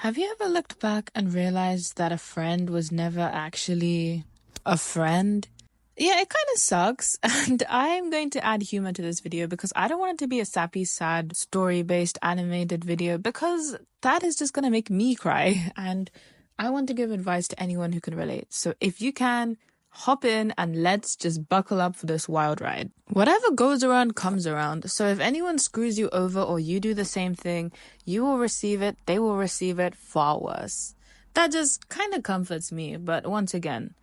Have you ever looked back and realized that a friend was never actually a friend? Yeah, it kind of sucks. And I'm going to add humor to this video because I don't want it to be a sappy, sad, story-based animated video because that is just going to make me cry. And I want to give advice to anyone who can relate. So if you can, hop in and let's just buckle up for this wild ride. Whatever goes around comes around. So if anyone screws you over or you do the same thing, you will receive it, they will receive it far worse. That just kind of comforts me. But once again,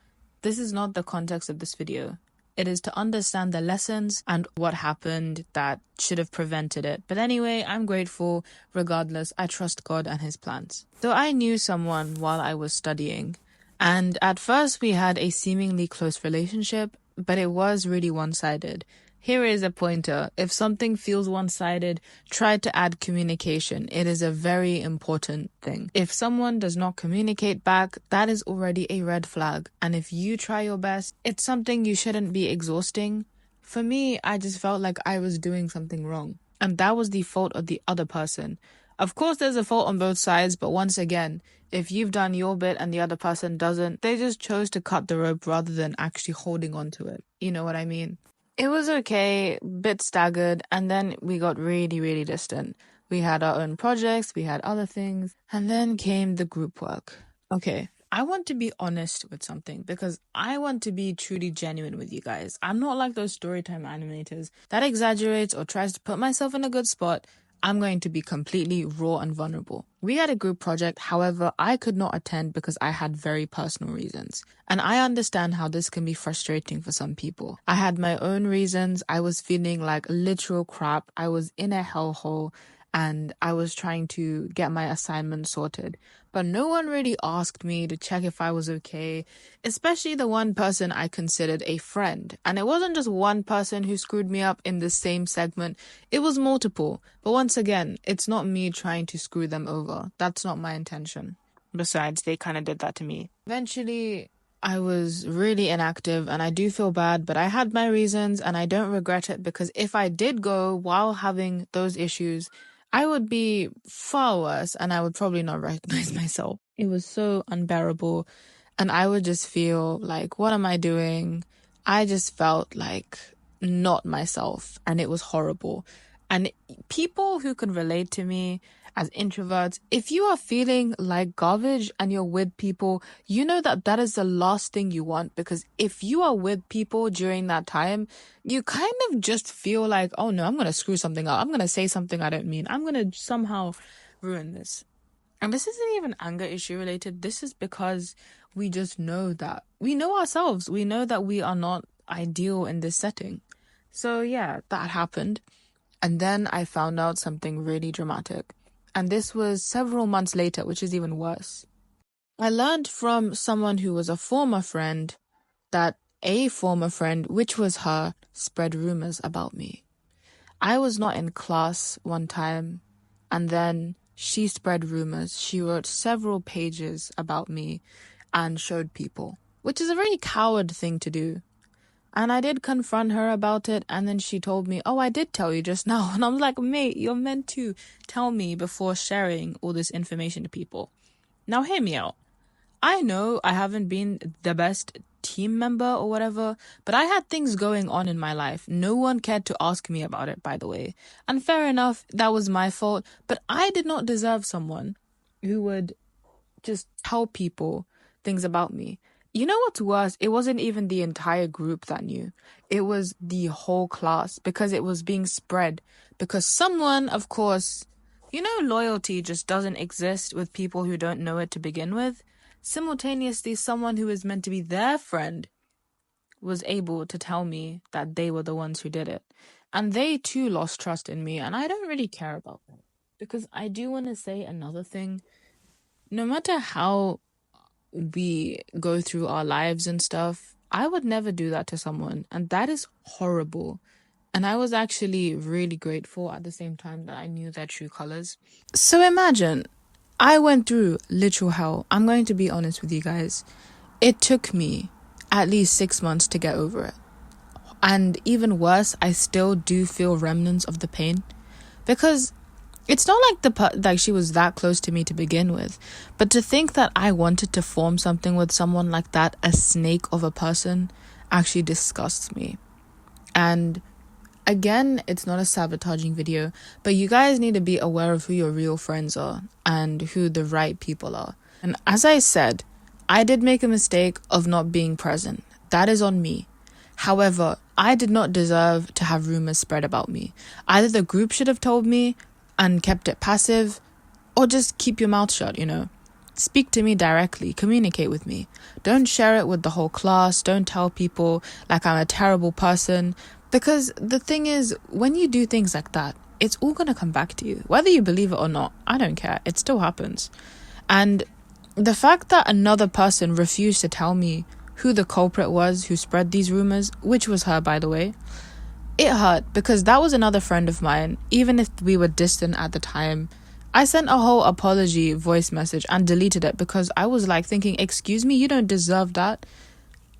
this is not the context of this video. It is to understand the lessons and what happened that should have prevented it. But anyway, I'm grateful. Regardless, I trust God and his plans. So I knew someone while I was studying. And at first we had a seemingly close relationship, but it was really one-sided. Here is a pointer. If something feels one-sided, try to add communication. It is a very important thing. If someone does not communicate back, that is already a red flag. And if you try your best, it's something you shouldn't be exhausting. For me, I just felt like I was doing something wrong. And that was the fault of the other person. Of course, there's a fault on both sides, but once again, if you've done your bit and the other person doesn't, they just chose to cut the rope rather than actually holding on to it. You know what I mean? It was okay, bit staggered, and then we got really, really distant. We had our own projects, we had other things, and then came the group work. Okay, I want to be honest with something because I want to be truly genuine with you guys. I'm not like those storytime animators that exaggerates or tries to put myself in a good spot. I'm going to be completely raw and vulnerable. We had a group project, however, I could not attend because I had very personal reasons. And I understand how this can be frustrating for some people. I had my own reasons. I was feeling like literal crap. I was in a hellhole and I was trying to get my assignment sorted. But no one really asked me to check if I was okay, especially the one person I considered a friend. And it wasn't just one person who screwed me up in the same segment, it was multiple. But once again, it's not me trying to screw them over. That's not my intention. Besides, they kind of did that to me. Eventually, I was really inactive and I do feel bad, but I had my reasons and I don't regret it because if I did go while having those issues, I would be far worse and I would probably not recognize myself. It was so unbearable and I would just feel like, what am I doing? I just felt like not myself and it was horrible. And people who can relate to me as introverts, if you are feeling like garbage and you're with people, you know that that is the last thing you want because if you are with people during that time, you kind of just feel like, oh no, I'm going to screw something up. I'm going to say something I don't mean. I'm going to somehow ruin this. And this isn't even anger issue related. This is because we just know that. We know ourselves. We know that we are not ideal in this setting. So yeah, that happened. And then I found out something really dramatic. And this was several months later, which is even worse. I learned from someone who was a former friend that a former friend, which was her, spread rumors about me. I was not in class one time, and then she spread rumors. She wrote several pages about me and showed people, which is a very coward thing to do. And I did confront her about it, and then she told me, oh, I did tell you just now. And I'm like, mate, you're meant to tell me before sharing all this information to people. Now, hear me out. I know I haven't been the best team member or whatever, but I had things going on in my life. No one cared to ask me about it, by the way. And fair enough, that was my fault, but I did not deserve someone who would just tell people things about me. You know what's worse? It wasn't even the entire group that knew. It was the whole class because it was being spread. Because someone, of course, you know, loyalty just doesn't exist with people who don't know it to begin with. Simultaneously, someone who is meant to be their friend was able to tell me that they were the ones who did it. And they too lost trust in me. And I don't really care about that. Because I do want to say another thing. No matter how we go through our lives and stuff, I would never do that to someone, and that is horrible. And I was actually really grateful at the same time that I knew their true colors. So imagine, I went through literal hell. I'm going to be honest with you guys. It took me at least 6 months to get over it. And even worse, I still do feel remnants of the pain. Because It's not like like she was that close to me to begin with, but to think that I wanted to form something with someone like that, a snake of a person, actually disgusts me. And again, it's not a sabotaging video, but you guys need to be aware of who your real friends are and who the right people are. And as I said, I did make a mistake of not being present. That is on me. However, I did not deserve to have rumors spread about me. Either the group should have told me and kept it passive, or just keep your mouth shut, Speak to me directly, communicate with me. Don't share it with the whole class, don't tell people like I'm a terrible person. Because the thing is, when you do things like that, it's all going to come back to you. Whether you believe it or not, I don't care. It still happens. And the fact that another person refused to tell me who the culprit was who spread these rumors, which was her, by the way, it hurt because that was another friend of mine. Even if we were distant at the time, I sent a whole apology voice message and deleted it because I was like thinking, excuse me, you don't deserve that.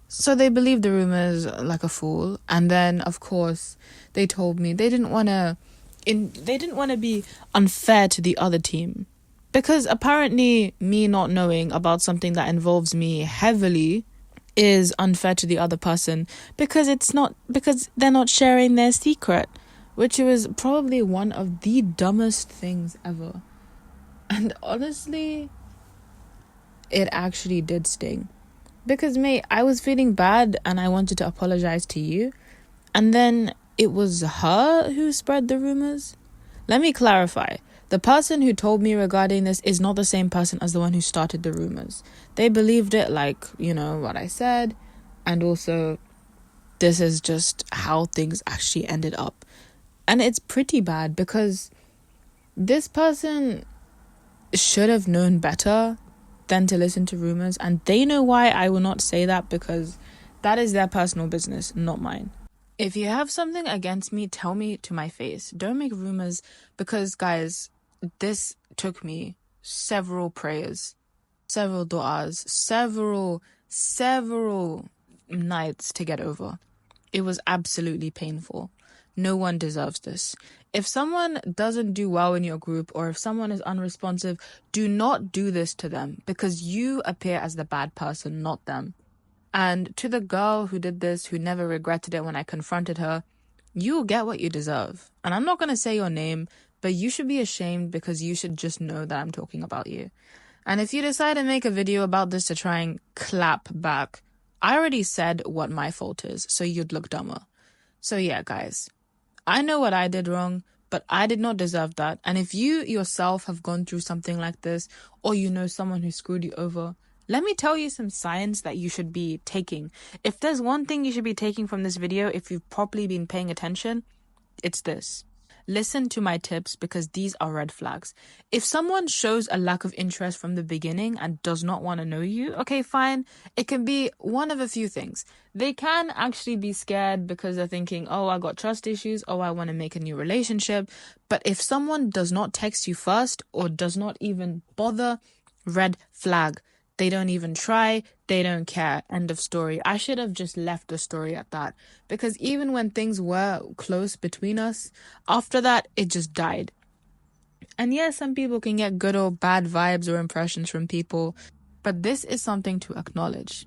So they believed the rumors like a fool. And then, of course, they told me they didn't want to be unfair to the other team. Because apparently me not knowing about something that involves me heavily is unfair to the other person because they're not sharing their secret, which was probably one of the dumbest things ever. And honestly, it actually did sting. Because, mate, I was feeling bad and I wanted to apologize to you. And then it was her who spread the rumors. Let me clarify. The person who told me regarding this is not the same person as the one who started the rumors. They believed it like, what I said. And also, this is just how things actually ended up. And it's pretty bad because this person should have known better than to listen to rumors. And they know why I will not say that because that is their personal business, not mine. If you have something against me, tell me to my face. Don't make rumors because, guys, this took me several prayers, several du'as, several nights to get over. It was absolutely painful. No one deserves this. If someone doesn't do well in your group or if someone is unresponsive, do not do this to them because you appear as the bad person, not them. And to the girl who did this, who never regretted it when I confronted her, you'll get what you deserve. And I'm not going to say your name, but you should be ashamed because you should just know that I'm talking about you. And if you decide to make a video about this to try and clap back, I already said what my fault is, so you'd look dumber. So yeah, guys, I know what I did wrong, but I did not deserve that. And if you yourself have gone through something like this, or you know someone who screwed you over, let me tell you some signs that you should be taking. If there's one thing you should be taking from this video, if you've properly been paying attention, it's this. Listen to my tips because these are red flags. If someone shows a lack of interest from the beginning and does not want to know you, okay, fine. It can be one of a few things. They can actually be scared because they're thinking, oh, I got trust issues. Oh, I want to make a new relationship. But if someone does not text you first or does not even bother, red flag. They don't even try. They don't care. End of story. I should have just left the story at that. Because even when things were close between us, after that, it just died. And yes, some people can get good or bad vibes or impressions from people. But this is something to acknowledge.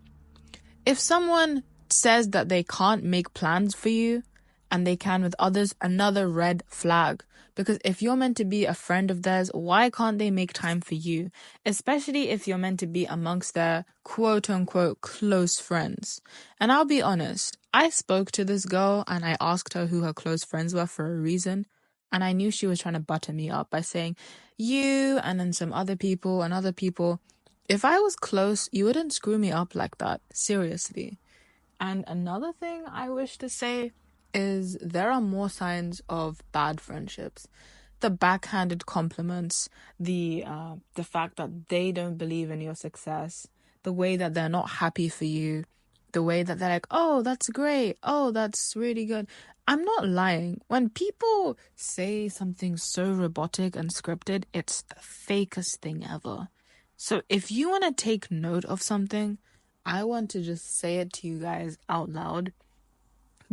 If someone says that they can't make plans for you and they can with others, another red flag. Because if you're meant to be a friend of theirs, why can't they make time for you? Especially if you're meant to be amongst their quote-unquote close friends. And I'll be honest, I spoke to this girl and I asked her who her close friends were for a reason. And I knew she was trying to butter me up by saying, you and then some other people and other people. If I was close, you wouldn't screw me up like that. Seriously. And another thing I wish to say is there are more signs of bad friendships. The backhanded compliments, the fact that they don't believe in your success, the way that they're not happy for you, the way that they're like, oh, that's great, oh, that's really good. I'm not lying. When people say something so robotic and scripted, it's the fakest thing ever. So if you want to take note of something, I want to just say it to you guys out loud.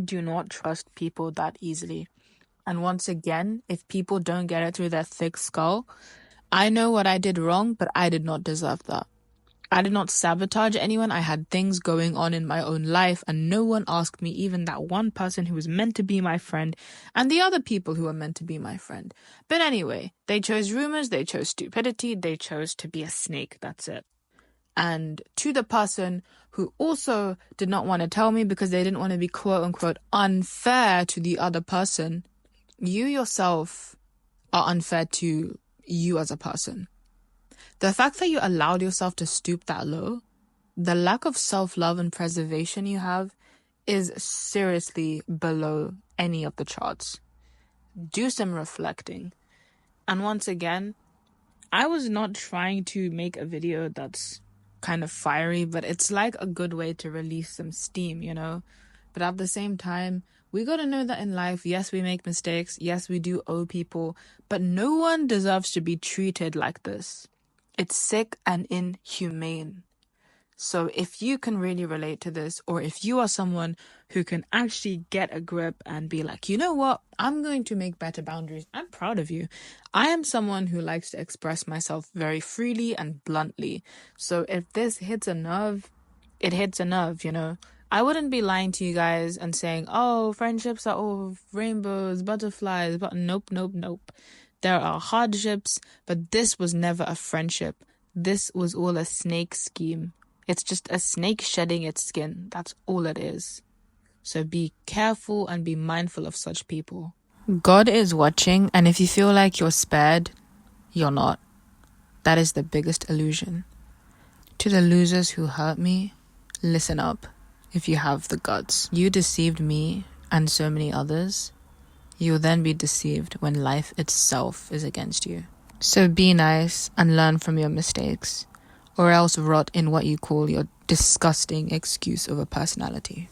Do not trust people that easily. And once again, if people don't get it through their thick skull, I know what I did wrong, but I did not deserve that. I did not sabotage anyone. I had things going on in my own life, and no one asked me, even that one person who was meant to be my friend and the other people who were meant to be my friend. But anyway, they chose rumors, they chose stupidity, they chose to be a snake. That's it. And to the person who also did not want to tell me because they didn't want to be quote unquote unfair to the other person, you yourself are unfair to you as a person. The fact that you allowed yourself to stoop that low, the lack of self-love and preservation you have is seriously below any of the charts. Do some reflecting. And once again, I was not trying to make a video that's kind of fiery, but it's like a good way to release some steam, you know? But at the same time, we gotta know that in life, yes, we make mistakes. Yes, we do owe people, but no one deserves to be treated like this. It's sick and inhumane. So if you can really relate to this, or if you are someone who can actually get a grip and be like, you know what, I'm going to make better boundaries, I'm proud of you. I am someone who likes to express myself very freely and bluntly. So if this hits a nerve, it hits a nerve, you know. I wouldn't be lying to you guys and saying, oh, friendships are all rainbows, butterflies, but nope. There are hardships, but this was never a friendship. This was all a snake scheme. It's just a snake shedding its skin. That's all it is. So be careful and be mindful of such people. God is watching, and if you feel like you're spared, you're not. That is the biggest illusion. To the losers who hurt me, listen up if you have the guts. You deceived me and so many others. You'll then be deceived when life itself is against you. So be nice and learn from your mistakes, or else rot in what you call your disgusting excuse of a personality.